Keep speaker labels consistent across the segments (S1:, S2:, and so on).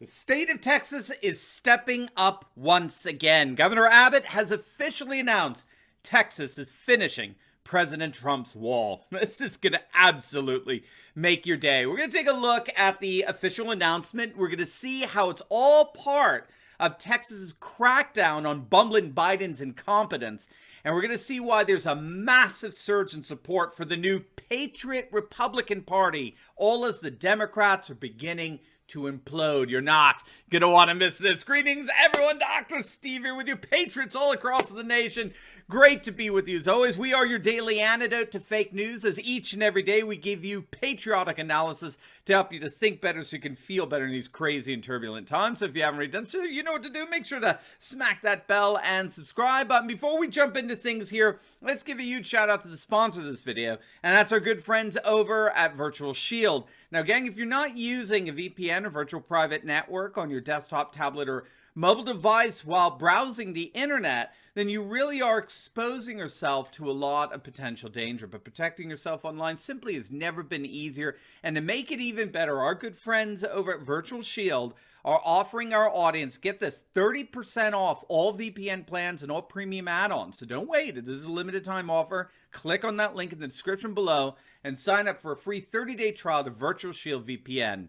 S1: The state of Texas is stepping up once again. Governor Abbott has officially announced Texas is finishing President Trump's wall. This is going to absolutely make your day. We're going to take a look at the official announcement. We're going to see how it's all part of Texas's crackdown on Bumblin Biden's incompetence. And we're going to see why there's a massive surge in support for the new Patriot Republican Party, all as the Democrats are beginning to implode. You're not going to want to miss this. Greetings, everyone. Dr. Steve here with you, patriots all across the nation. Great to be with you. As always, we are your daily antidote to fake news, as each and every day we give you patriotic analysis to help you to think better so you can feel better in these crazy and turbulent times. So if you haven't already done so, you know what to do. Make sure to smack that bell and subscribe button. Before we jump into things here, let's give a huge shout out to the sponsor of this video, and that's our good friends over at Virtual Shield. Now, gang, if you're not using a VPN or virtual private network on your desktop, tablet, or mobile device while browsing the internet, then you really are exposing yourself to a lot of potential danger. But protecting yourself online simply has never been easier. And to make it even better, our good friends over at Virtual Shield are offering our audience, get this, 30% off all VPN plans and all premium add-ons. So don't wait. This is a limited time offer. Click on that link in the description below and sign up for a free 30-day trial to Virtual Shield VPN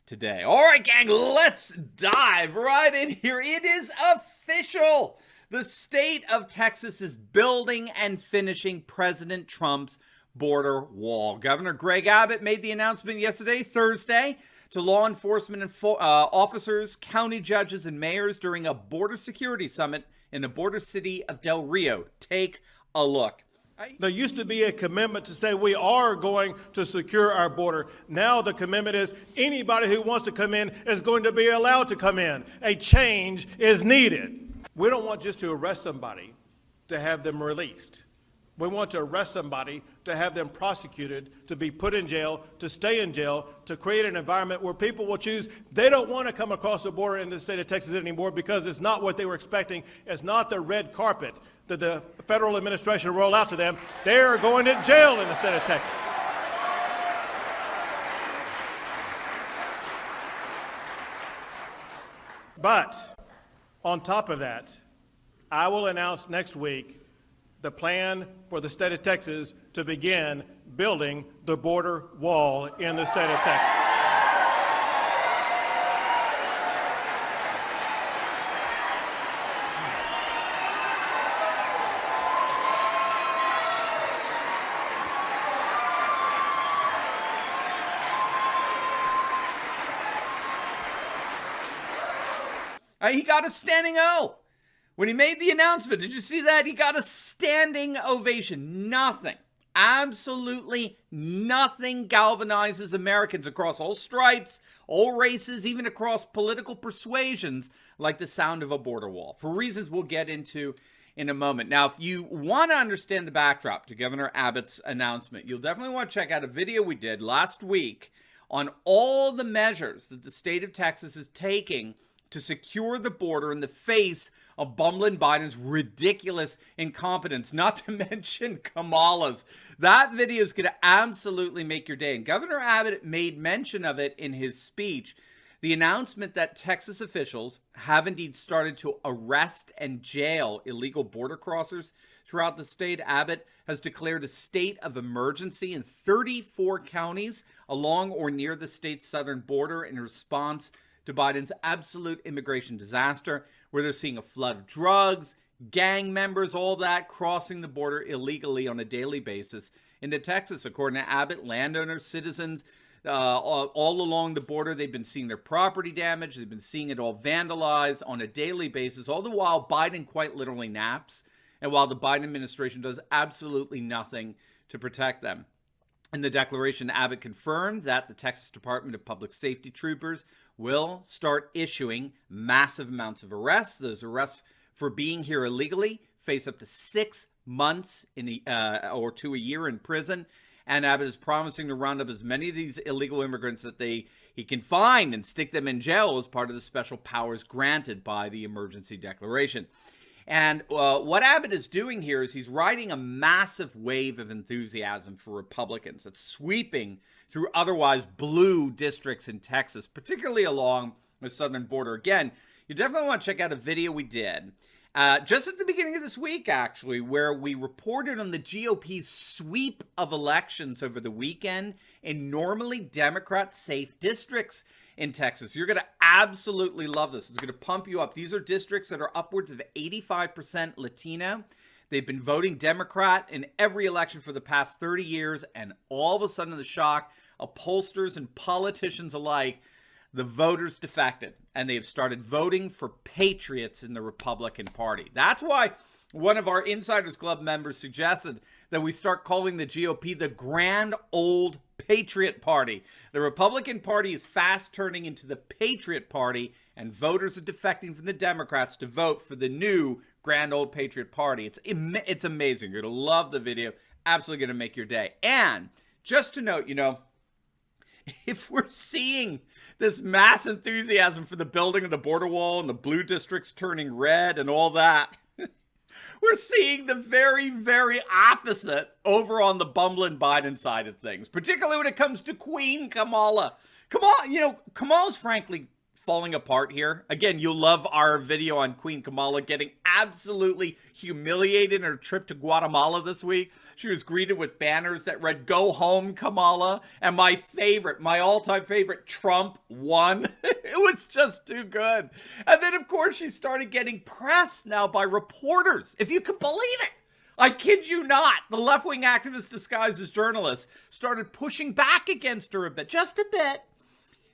S1: today. All right, gang, let's dive right in here. It is official. The state of Texas is building and finishing President Trump's border wall. Governor Greg Abbott made the announcement yesterday, Thursday, to law enforcement and officers, county judges, and mayors during a border security summit in the border city of Del Rio. Take a look.
S2: There used to be a commitment to say we are going to secure our border. Now the commitment is anybody who wants to come in is going to be allowed to come in. A change is needed. We don't want just to arrest somebody to have them released. We want to arrest somebody to have them prosecuted, to be put in jail, to stay in jail, to create an environment where people will choose. They don't want to come across the border in the state of Texas anymore because it's not what they were expecting. It's not the red carpet that the federal administration rolled out to them. They're going to jail in the state of Texas. But on top of that, I will announce next week the plan for the state of Texas to begin building the border wall in the state of Texas.
S1: He got a standing O. When he made the announcement, did you see that? He got a standing ovation. Nothing, absolutely nothing galvanizes Americans across all stripes, all races, even across political persuasions like the sound of a border wall, for reasons we'll get into in a moment. Now, if you want to understand the backdrop to Governor Abbott's announcement, you'll definitely want to check out a video we did last week on all the measures that the state of Texas is taking to secure the border in the face of Bumblin Biden's ridiculous incompetence, not to mention Kamala's. That video is going to absolutely make your day. And Governor Abbott made mention of it in his speech. The announcement that Texas officials have indeed started to arrest and jail illegal border crossers throughout the state. Abbott has declared a state of emergency in 34 counties along or near the state's southern border in response to Biden's absolute immigration disaster, where they're seeing a flood of drugs, gang members, all that crossing the border illegally on a daily basis into Texas. According to Abbott, landowners, citizens, all along the border, they've been seeing their property damaged. They've been seeing it all vandalized on a daily basis, all the while Biden quite literally naps, and while the Biden administration does absolutely nothing to protect them. In the declaration, Abbott confirmed that the Texas Department of Public Safety troopers will start issuing massive amounts of arrests. Those arrests for being here illegally face up to 6 months or to a year in prison. And Abbott is promising to round up as many of these illegal immigrants that he can find and stick them in jail as part of the special powers granted by the emergency declaration. And what Abbott is doing here is he's riding a massive wave of enthusiasm for Republicans that's sweeping through otherwise blue districts in Texas, particularly along the southern border. Again, you definitely want to check out a video we did just at the beginning of this week, actually, where we reported on the GOP's sweep of elections over the weekend in normally Democrat-safe districts in Texas. You're going to absolutely love this. It's going to pump you up. These are districts that are upwards of 85% Latino. They've been voting Democrat in every election for the past 30 years, and all of a sudden, the shock of pollsters and politicians alike, the voters defected, and they have started voting for patriots in the Republican Party. That's why one of our Insiders Club members suggested that we start calling the GOP the Grand Old Patriot Party. The Republican Party is fast turning into the Patriot Party, and voters are defecting from the Democrats to vote for the new Grand Old Patriot Party. It's amazing. You're going to love the video. Absolutely going to make your day. And just to note, if we're seeing this mass enthusiasm for the building of the border wall and the blue districts turning red and all that, we're seeing the very, very opposite over on the Bumblin Biden side of things, particularly when it comes to Queen Kamala. Kamala's frankly falling apart here. Again, you'll love our video on Queen Kamala getting absolutely humiliated in her trip to Guatemala this week. She was greeted with banners that read, "Go home, Kamala," and my all-time favorite, "Trump won." It was just too good. And then, of course, she started getting pressed now by reporters, if you could believe it. I kid you not. The left-wing activists disguised as journalists started pushing back against her a bit, just a bit,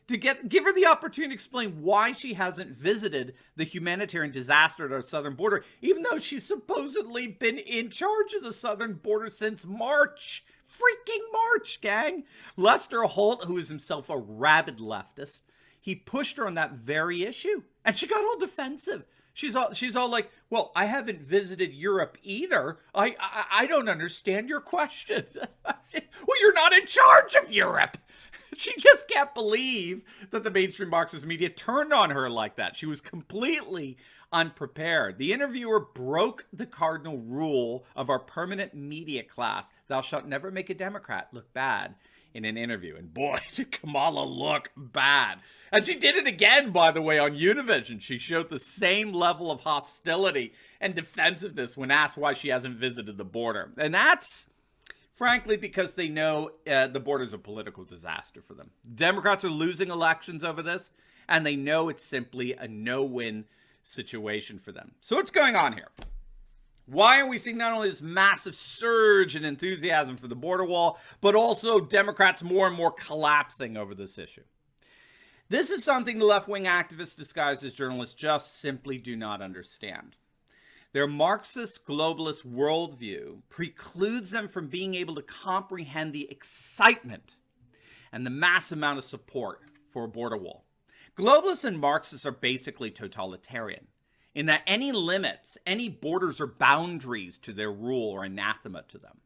S1: to give her the opportunity to explain why she hasn't visited the humanitarian disaster at our southern border, even though she's supposedly been in charge of the southern border since March. Freaking March, gang. Lester Holt, who is himself a rabid leftist, he pushed her on that very issue, and she got all defensive. She's all like, "Well, I haven't visited Europe either. I don't understand your question." Well, you're not in charge of Europe. She just can't believe that the mainstream Marxist media turned on her like that. She was completely unprepared. The interviewer broke the cardinal rule of our permanent media class: "Thou shalt never make a Democrat look bad in an interview." And boy, did Kamala look bad. And she did it again, by the way, on Univision. She showed the same level of hostility and defensiveness when asked why she hasn't visited the border. And that's frankly because they know the border's a political disaster for them. Democrats are losing elections over this, and they know it's simply a no-win situation for them. So what's going on here? Why are we seeing not only this massive surge in enthusiasm for the border wall, but also Democrats more and more collapsing over this issue? This is something the left-wing activists disguised as journalists just simply do not understand. Their Marxist globalist worldview precludes them from being able to comprehend the excitement and the mass amount of support for a border wall. Globalists and Marxists are basically totalitarian, in that any limits, any borders or boundaries to their rule are anathema to them.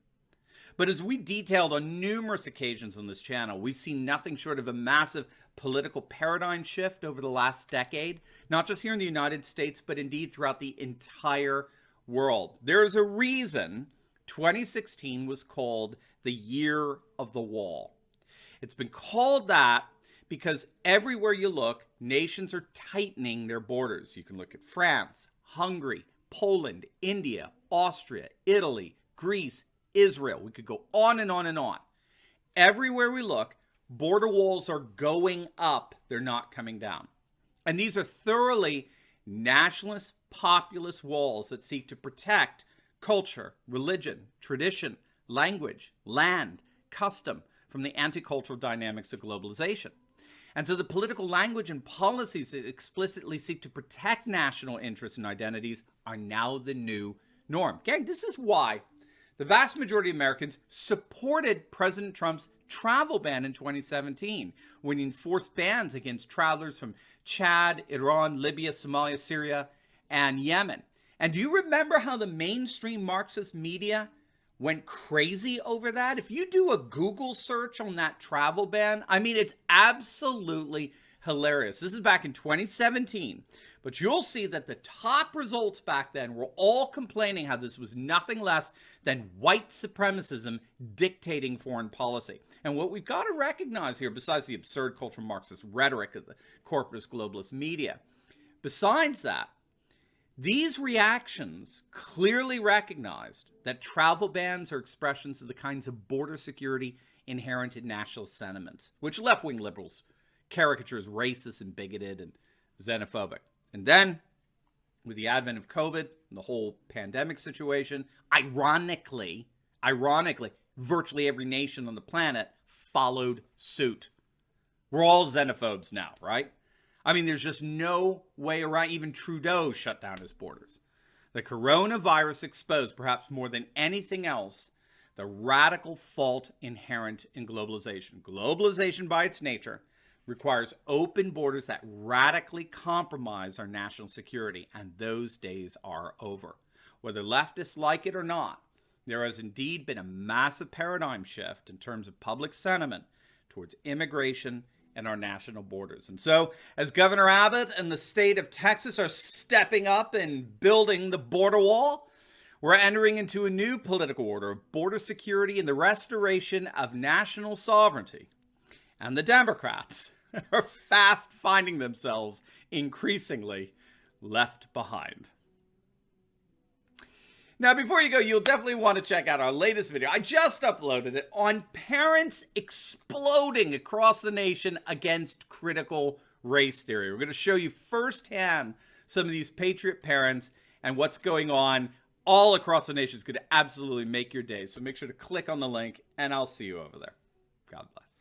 S1: But as we detailed on numerous occasions on this channel, we've seen nothing short of a massive political paradigm shift over the last decade, not just here in the United States, but indeed throughout the entire world. There is a reason 2016 was called the Year of the Wall. It's been called that because everywhere you look, nations are tightening their borders. You can look at France, Hungary, Poland, India, Austria, Italy, Greece, Israel. We could go on and on and on. Everywhere we look, border walls are going up. They're not coming down. And these are thoroughly nationalist, populist walls that seek to protect culture, religion, tradition, language, land, custom from the anti-cultural dynamics of globalization. And so the political language and policies that explicitly seek to protect national interests and identities are now the new norm. Gang, this is why the vast majority of Americans supported President Trump's travel ban in 2017, when he enforced bans against travelers from Chad, Iran, Libya, Somalia, Syria, and Yemen. And do you remember how the mainstream Marxist media went crazy over that? If you do a Google search on that travel ban, I mean, it's absolutely hilarious. This is back in 2017. But you'll see that the top results back then were all complaining how this was nothing less than white supremacism dictating foreign policy. And what we've got to recognize here, besides the absurd cultural Marxist rhetoric of the corporatist globalist media, besides that, these reactions clearly recognized that travel bans are expressions of the kinds of border security inherent in nationalist sentiments, which left-wing liberals caricature as racist and bigoted and xenophobic. And then, with the advent of COVID and the whole pandemic situation, ironically, virtually every nation on the planet followed suit. We're all xenophobes now, right? I mean, there's just no way around. Even Trudeau shut down his borders. The coronavirus exposed, perhaps more than anything else, the radical fault inherent in globalization. Globalization, by its nature, requires open borders that radically compromise our national security, and those days are over. Whether leftists like it or not, there has indeed been a massive paradigm shift in terms of public sentiment towards immigration and our national borders. And so, as Governor Abbott and the state of Texas are stepping up and building the border wall, we're entering into a new political order of border security and the restoration of national sovereignty. And the Democrats are fast finding themselves increasingly left behind. Now, before you go, you'll definitely want to check out our latest video. I just uploaded it on parents exploding across the nation against critical race theory. We're going to show you firsthand some of these patriot parents and what's going on all across the nation. It's going to absolutely make your day. So make sure to click on the link, and I'll see you over there. God bless.